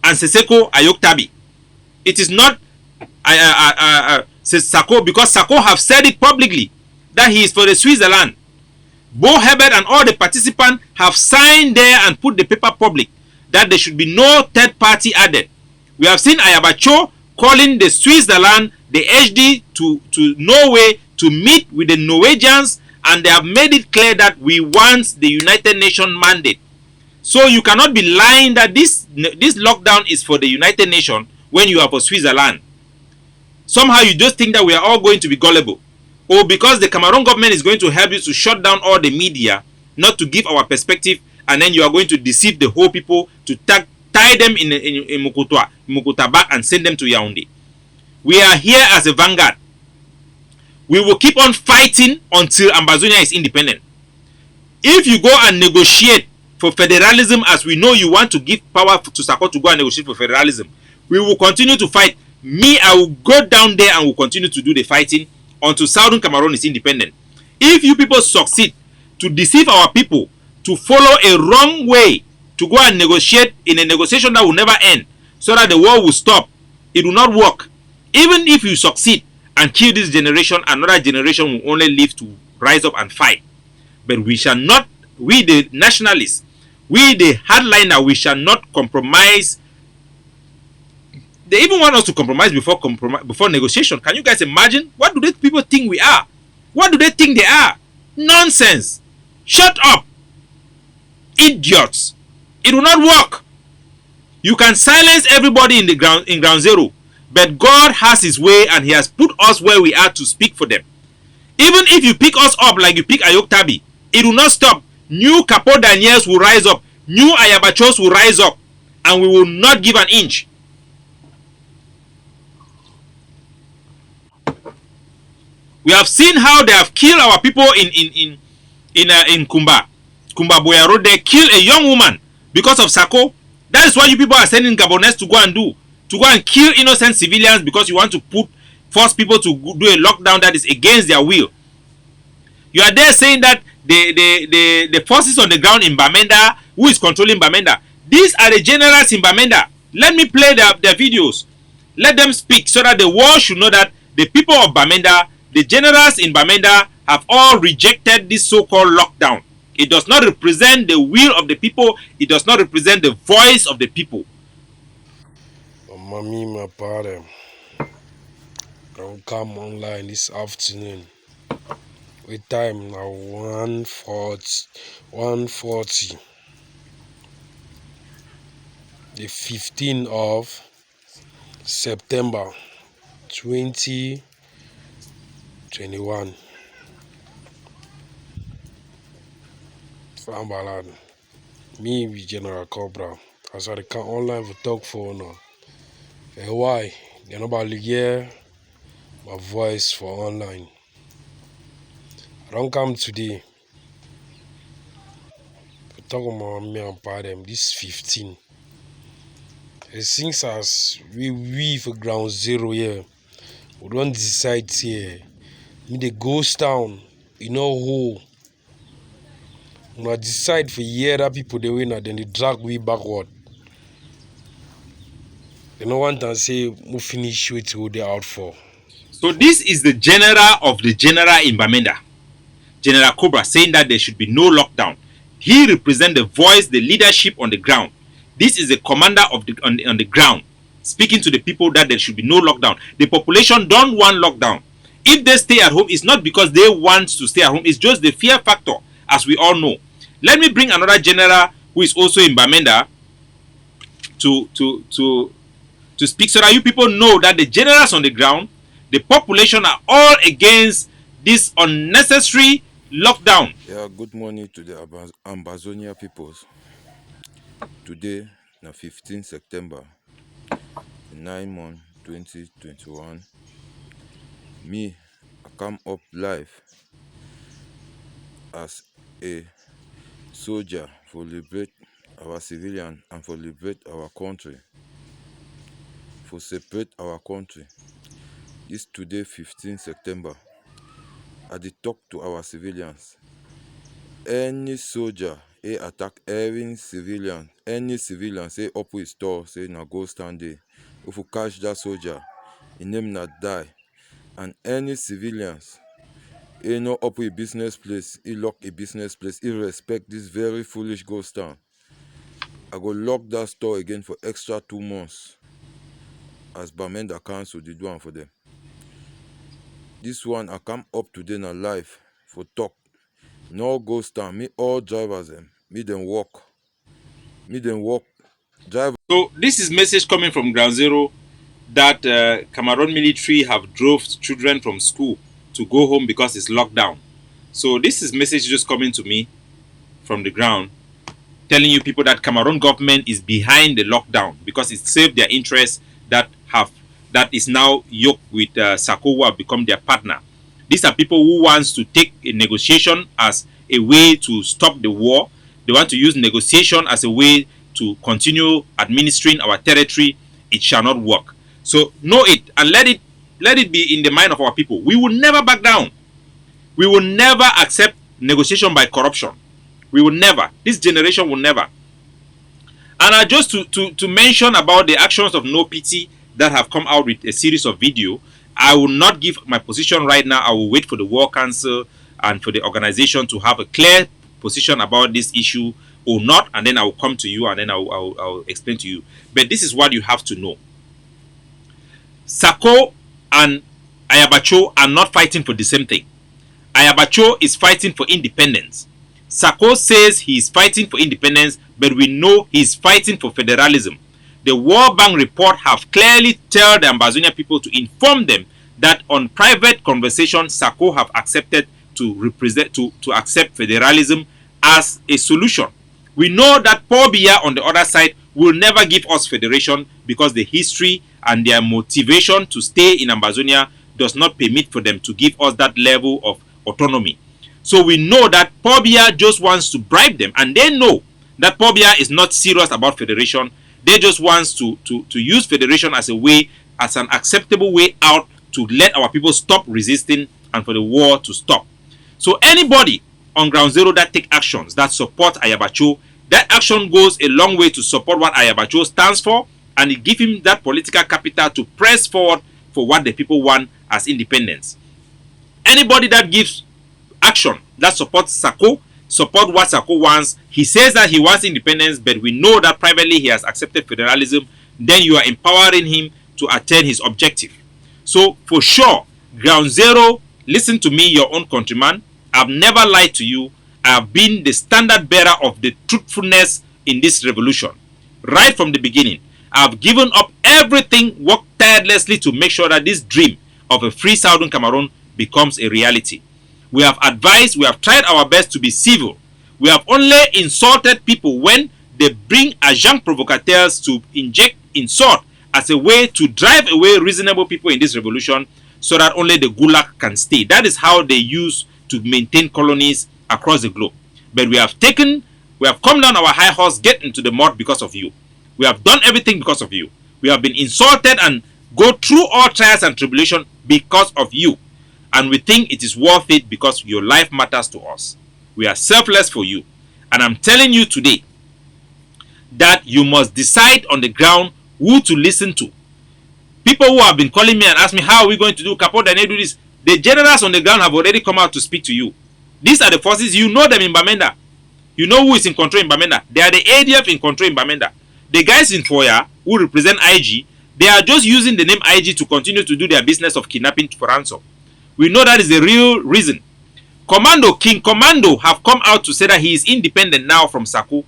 and Seseko Ayoktabi. It is not Sako, because Sako have said it publicly that he is for the Switzerland. Bo Herbert and all the participants have signed there and put the paper public that there should be no third party added. We have seen Ayabacho calling the Switzerland, the HD, to Norway to meet with the Norwegians, and they have made it clear that we want the United Nations mandate. So you cannot be lying that this lockdown is for the United Nations when you are for Switzerland. Somehow you just think that we are all going to be gullible, or because the Cameroon government is going to help you to shut down all the media, not to give our perspective, and then you are going to deceive the whole people to tie them in Mukuta back and send them to Yaoundé. We are here as a vanguard. We will keep on fighting until Ambazonia is independent. If you go and negotiate for federalism, as we know you want to give power to Sako to go and negotiate for federalism, we will continue to fight. Me, I will go down there and will continue to do the fighting until Southern Cameroon is independent. If you people succeed to deceive our people, to follow a wrong way, to go and negotiate in a negotiation that will never end, so that the war will stop, it will not work. Even if you succeed and kill this generation, another generation will only live to rise up and fight. But we shall not, we the nationalists, we the hardliner, we shall not compromise. They even want us to compromise before negotiation. Can you guys imagine? What do these people think we are? What do they think they are? Nonsense. Shut up. Idiots. It will not work. You can silence everybody in ground zero, but God has his way and he has put us where we are to speak for them. Even if you pick us up like you pick Ayoktabi, it will not stop. New Capo Daniels will rise up. New Ayabachos will rise up. And we will not give an inch. We have seen how they have killed our people in Kumba Boya Road. They killed a young woman because of Sako. That is why you people are sending Gabonese to go and kill innocent civilians, because you want to force people to do a lockdown that is against their will. You are there saying that the forces on the ground in Bamenda, who is controlling Bamenda, these are the generals in Bamenda. Let me play their videos. Let them speak so that the world should know that the people of Bamenda, the generals in Bamenda, have all rejected this so-called lockdown. It does not represent the will of the people. It does not represent the voice of the people. Mommy, my father, I'll come online this afternoon. With time now 1:40. The 15th of September 2021. Fambalad. Me with General Cobra. As I can online for talk for now. And why? They're not hear my voice for online. I don't come today. For talk about me and them this 15. It seems as we for ground zero here. We don't decide here. Me the ghost town, you know who. Una decide for year that people they win, and then they drag we backward. They no want to say we finish with who they out for. So this is the general of the general in Bamenda, General Cobra, saying that there should be no lockdown. He represents the voice, the leadership on the ground. This is the commander of the on the ground, speaking to the people that there should be no lockdown. The population don't want lockdown. If they stay at home, it's not because they want to stay at home. It's just the fear factor, as we all know. Let me bring another general who is also in Bamenda to speak, so that you people know that the generals on the ground, the population are all against this unnecessary lockdown. Yeah, good morning to the Ambazonian peoples. Today, na 15 September, 9 month 2021. Me, I come up live as a soldier for liberate our civilian and for liberate our country, for separate our country. This today, 15 September. I did talk to our civilians. Any soldier attack any civilian say up with store, say na go stand there. If we catch that soldier, in name not die. And any civilians no up with business place, he lock a business place, he respect this very foolish ghost town. I go lock that store again for extra 2 months. As Bamenda Council did one for them. This one I come up today na live for talk. No ghost town. Me all drivers them. Me them walk. Drive. So this is message coming from Ground Zero that Cameroon military have drove children from school to go home because it's lockdown. So this is message just coming to me from the ground, telling you people that Cameroon government is behind the lockdown because it saved their interests that is now yoked with Sako, who have become their partner. These are people who wants to take a negotiation as a way to stop the war. They want to use negotiation as a way to continue administering our territory. It shall not work. So know it and let it be in the mind of our people. We will never back down. We will never accept negotiation by corruption. We will never. This generation will never. And just to mention about the actions of No Pity that have come out with a series of video, I will not give my position right now. I will wait for the War Council and for the organization to have a clear position about this issue or not, and then I will come to you and then I will explain to you. But this is what you have to know. Sako and Ayabacho are not fighting for the same thing. Ayabacho is fighting for independence. Sako says he is fighting for independence, but we know he is fighting for federalism. The World Bank report have clearly told the Ambazonian people to inform them that on private conversation, Sako have accepted to accept federalism as a solution. We know that Paul Biya on the other side will never give us federation because the history and their motivation to stay in Ambazonia does not permit for them to give us that level of autonomy. So we know that Paul Biya just wants to bribe them, and they know that Paul Biya is not serious about federation. They just want to use federation as a way, as an acceptable way out to let our people stop resisting and for the war to stop. So anybody on Ground Zero that take actions that support Ayabacho, that action goes a long way to support what Ayabacho stands for, and it gives him that political capital to press forward for what the people want as independence. Anybody that gives action that supports Sako, support what Sako wants, he says that he wants independence, but we know that privately he has accepted federalism, then you are empowering him to attain his objective. So for sure, Ground Zero, listen to me, your own countryman. I've never lied to you. I have been the standard bearer of the truthfulness in this revolution. Right from the beginning, I have given up everything, worked tirelessly to make sure that this dream of a free Southern Cameroon becomes a reality. We have advised, we have tried our best to be civil. We have only insulted people when they bring agents provocateurs to inject insult as a way to drive away reasonable people in this revolution so that only the gulag can stay. That is how they use to maintain colonies across the globe. But we have come down our high horse, get into the mud because of you. We have done everything because of you. We have been insulted and go through all trials and tribulation because of you. And we think it is worth it because your life matters to us. We are selfless for you. And I'm telling you today that you must decide on the ground who to listen to. People who have been calling me and ask me, how are we going to do? Capo Daniel do this. The generals on the ground have already come out to speak to you. These are the forces. You know them in Bamenda. You know who is in control in Bamenda. They are the ADF in control in Bamenda. The guys in Foya who represent IG, they are just using the name IG to continue to do their business of kidnapping for ransom. We know that is the real reason. King Commando have come out to say that he is independent now from Sako,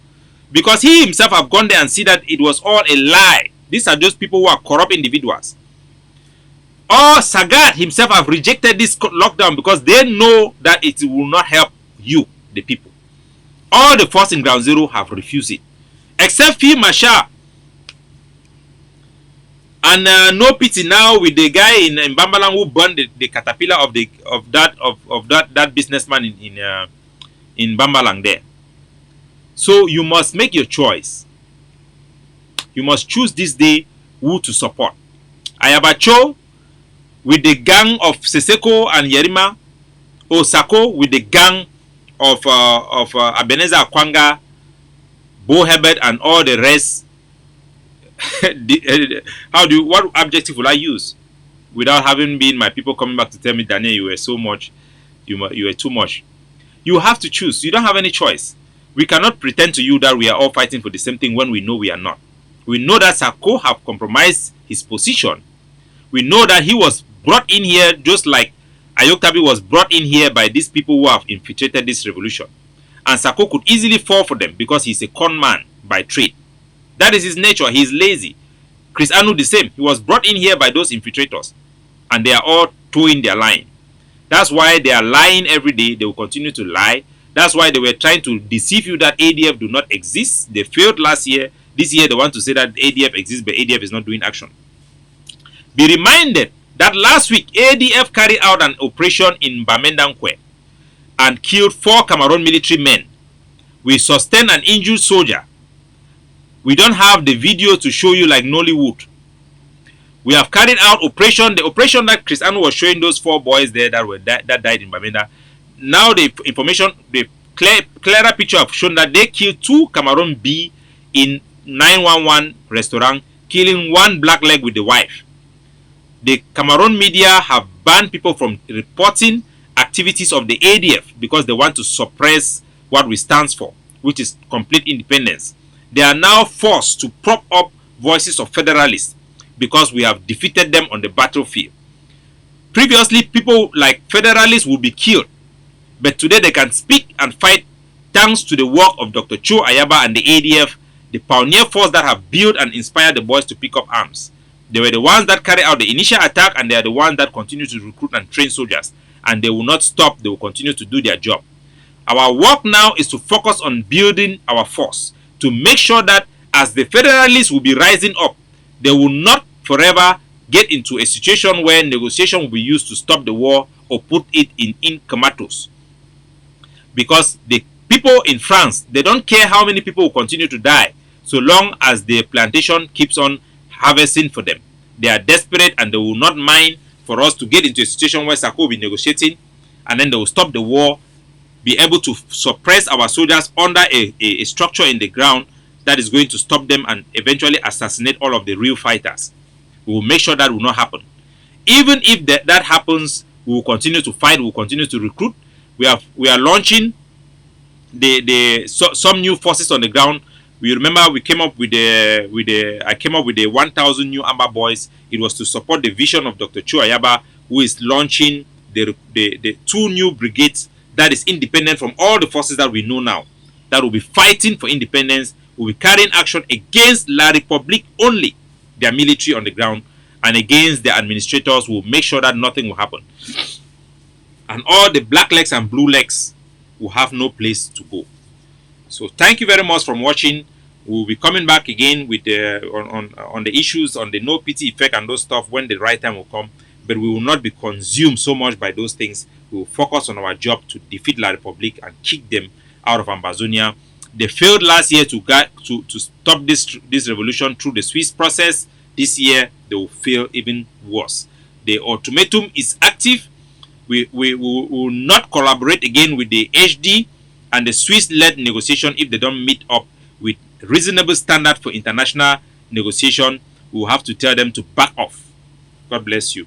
because he himself have gone there and see that it was all a lie. These are just people who are corrupt individuals. Or Sagat himself have rejected this lockdown because they know that it will not help you, the people. All the force in Ground Zero have refused it, except Fi Masha. And no pity now with the guy in Bambalang who burned the caterpillar of that businessman in Bambalang there. So you must make your choice. You must choose this day who to support. Ayabacho with the gang of Seseko and Yerima, or Sako with the gang of Abeneza Akwanga, Bo Herbert and all the rest. What adjective will I use without having been my people coming back to tell me, Daniel, you were so much, you were too much. You have to choose. You don't have any choice. We cannot pretend to you that we are all fighting for the same thing when we know we are not. We know that Sako have compromised his position. We know that he was brought in here just like Ayoktabi was brought in here by these people who have infiltrated this revolution. And Sako could easily fall for them because he's a con man by trade. That is his nature. He is lazy. Chris Anu the same. He was brought in here by those infiltrators. And they are all towing their line. That's why they are lying every day. They will continue to lie. That's why they were trying to deceive you that ADF do not exist. They failed last year. This year they want to say that ADF exists, but ADF is not doing action. Be reminded that last week ADF carried out an operation in Bamendankwe and killed 4 Cameroon military men. We sustained an injured soldier. We don't have the video to show you like Nollywood. We have carried out operation, the operation that Chris Anu was showing those 4 boys there that died in Bamenda. Now the information, the clearer picture have shown that they killed 2 Cameroon B in 911 restaurant, killing 1 black leg with the wife. The Cameroon media have banned people from reporting activities of the ADF because they want to suppress what we stand for, which is complete independence. They are now forced to prop up voices of federalists because we have defeated them on the battlefield. Previously, people like federalists would be killed, but today they can speak and fight thanks to the work of Dr. Cho Ayaba and the ADF, the pioneer force that have built and inspired the boys to pick up arms. They were the ones that carried out the initial attack, and they are the ones that continue to recruit and train soldiers. And they will not stop. They will continue to do their job. Our work now is to focus on building our force, to make sure that as the federalists will be rising up, they will not forever get into a situation where negotiation will be used to stop the war or put it in comatose. Because the people in France, they don't care how many people will continue to die so long as the plantation keeps on harvesting for them. They are desperate and they will not mind for us to get into a situation where Sako will be negotiating and then they will stop the war, be able to suppress our soldiers under a structure in the ground that is going to stop them and eventually assassinate all of the real fighters. We will make sure that will not happen. Even if that happens, we will continue to fight, we will continue to recruit. We are launching some new forces on the ground. We remember we came up with I came up with the 1,000 new Amba boys. It was to support the vision of Dr. Cho Ayaba, who is launching the 2 new brigades that is independent from all the forces that we know now, that will be fighting for independence, will be carrying action against La Republique only, their military on the ground, and against the administrators who will make sure that nothing will happen. And all the black legs and blue legs will have no place to go. So thank you very much for watching. We'll be coming back again with on the issues on the no pity effect and those stuff when the right time will come. But we will not be consumed so much by those things. We will focus on our job to defeat La Republique and kick them out of Ambazonia. They failed last year to stop this revolution through the Swiss process. This year they will fail even worse. The ultimatum is active. We will not collaborate again with the HD and the Swiss-led negotiation, if they don't meet up with reasonable standard for international negotiation, we will have to tell them to back off. God bless you.